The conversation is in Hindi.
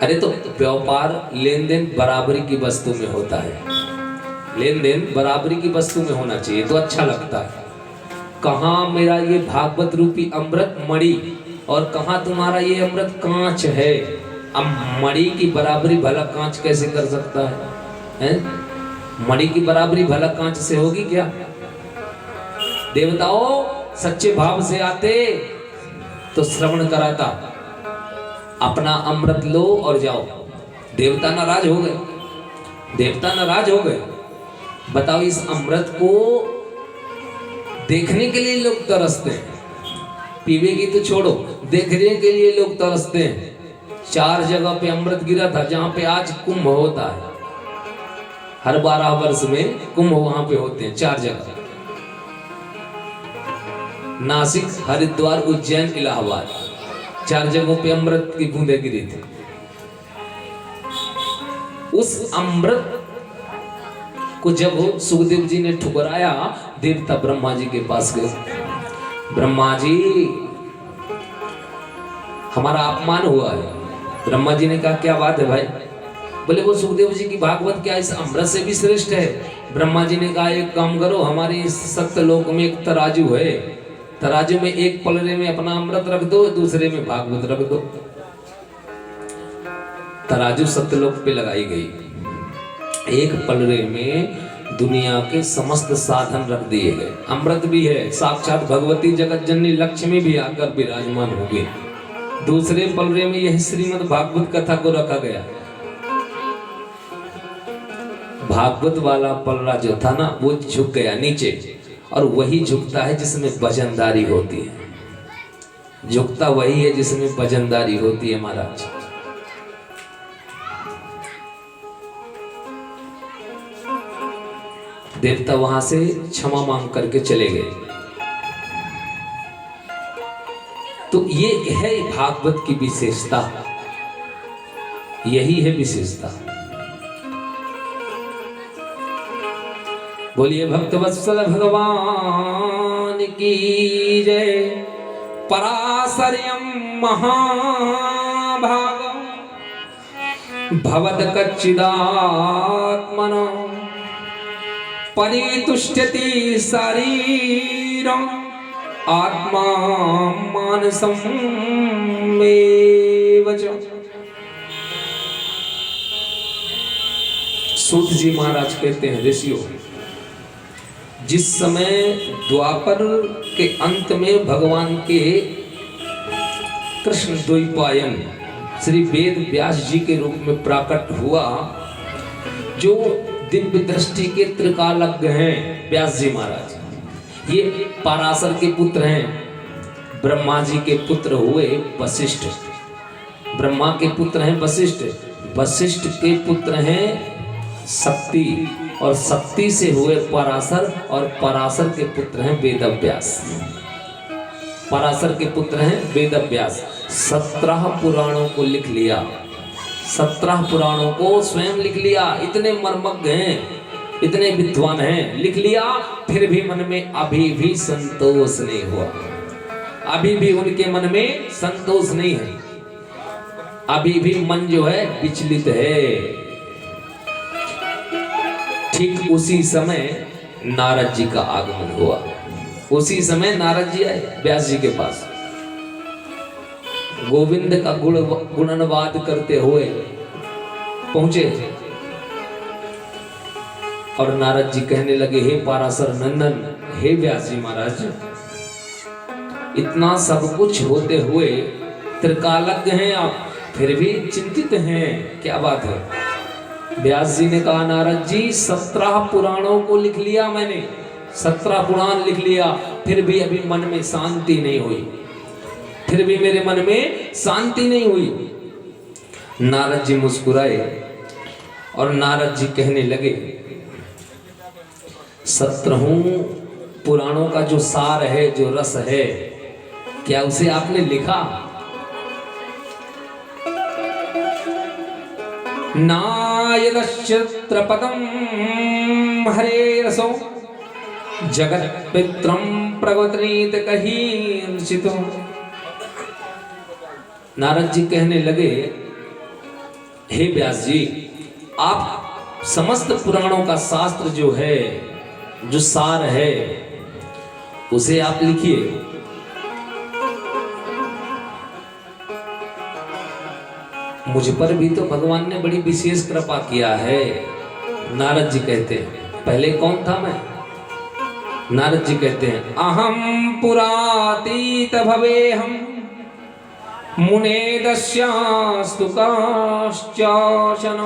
अरे तो व्यापार लेन देन बराबरी की वस्तु में होता है, लेन देन बराबरी की वस्तु में होना चाहिए तो अच्छा लगता है। कहाँ मेरा ये भागवत रूपी अमृत मणि और कहाँ तुम्हारा ये अमृत कांच है। अब मणि की बराबरी भला कांच कैसे कर सकता है? मणि की बराबरी भला कांच से होगी क्या? देवताओं सच्चे भाव से आते तो श्रवण कराता, अपना अमृत लो और जाओ। देवता नाराज हो गए, देवता नाराज हो गए। बताओ, इस अमृत को देखने के लिए लोग तरसते हैं, पीवे की तो छोड़ो, देखने के लिए लोग तरसते हैं। 4 जगह पे अमृत गिरा था जहां पे आज कुंभ होता है। हर 12 वर्ष में कुंभ वहां पे होते हैं 4 जगह, नासिक, हरिद्वार, उज्जैन, इलाहाबाद। 4 जगहों पे अमृत की बूंदें गिरी थी। उस अमृत को जब सुखदेव जी ने ठुकराया, देवता ब्रह्मा जी के पास गए। ब्रह्मा जी, हमारा अपमान हुआ है। ब्रह्मा जी ने कहा क्या बात है भाई? बोले वो सुखदेव जी की भागवत क्या इस अमृत से भी श्रेष्ठ है? ब्रह्मा जी ने कहा एक काम करो, हमारे इस सत्यलोक में एक तराजू है, तराजू में एक पलड़े में अपना अमृत रख दो, दूसरे में भागवत रख दो। तराजू सत्यलोक पे लगाई गई। एक पलड़े में दुनिया के समस्त साधन रख दिए गए, अमृत भी है, साक्षात भगवती जगत जननी लक्ष्मी भी आकर विराजमान हो गई। दूसरे पलड़े में यह श्रीमद् भागवत कथा को रखा गया। भागवत वाला पलड़ा जो था ना, वो झुक गया नीचे, और वही झुकता है जिसमें वजनदारी होती है। झुकता वही है जिसमें वजनदारी होती है महाराज। देवता वहां से क्षमा मांग करके चले गए। तो ये है भागवत की विशेषता, यही है विशेषता। बोलिए भक्तवत्सल भगवान की जय। पराशर्यं महाभाग भवद कच्चिदात्मना परितुष्टति शरीरं आत्मा मानसं मेव च। सूत जी महाराज कहते हैं, ऋषियों, जिस समय द्वापर के अंत में भगवान के कृष्ण द्वैपायन श्री वेद व्यास जी के रूप में प्रकट हुआ, जो दिव्य दृष्टि के त्रिकालज्ञ हैं व्यास जी महाराज, ये पराशर के पुत्र हैं। ब्रह्मा जी के पुत्र हुए वशिष्ठ, ब्रह्मा के पुत्र हैं वशिष्ठ, वशिष्ठ के पुत्र हैं शक्ति, और शक्ति से हुए पराशर, और पराशर के पुत्र हैं वेदव्यास। पराशर के पुत्र हैं वेदव्यास। 17 पुराणों को लिख लिया, 17 पुराणों को स्वयं लिख लिया। इतने मर्मज्ञ हैं, इतने विद्वान हैं, लिख लिया, फिर भी मन में अभी भी संतोष नहीं हुआ। अभी भी उनके मन में संतोष नहीं है, अभी भी मन जो है विचलित है। ठीक उसी समय नारद जी का आगमन हुआ। उसी समय नारद जी आए व्यास जी के पास, गोविंद का गुणनवाद करते हुए पहुंचे, और नारद जी कहने लगे, हे पराशर नंदन, हे व्यास जी महाराज, इतना सब कुछ होते हुए त्रिकालज्ञ हैं आप, फिर भी चिंतित हैं, क्या बात है? व्यास जी ने कहा, नारद जी 17 पुराणों को लिख लिया मैंने, 17 पुराण लिख लिया, फिर भी अभी मन में शांति नहीं हुई, फिर भी मेरे मन में शांति नहीं हुई। नारद जी मुस्कुराए और नारद जी कहने लगे, 17 पुराणों का जो सार है, जो रस है, क्या उसे आपने लिखा? नायदश्चित्रपदं हरे रसो जगत पित्रम प्रगवतनीत कहीर्षितो। नारद जी कहने लगे, हे व्यास जी, आप समस्त पुराणों का शास्त्र जो है, जो सार है, उसे आप लिखिए। मुझ पर भी तो भगवान ने बड़ी विशेष कृपा किया है। नारद जी कहते हैं, पहले कौन था मैं? नारद जी कहते हैं, अहम पुरातीत भवेहम मुने दस्यास्तु काश्चन।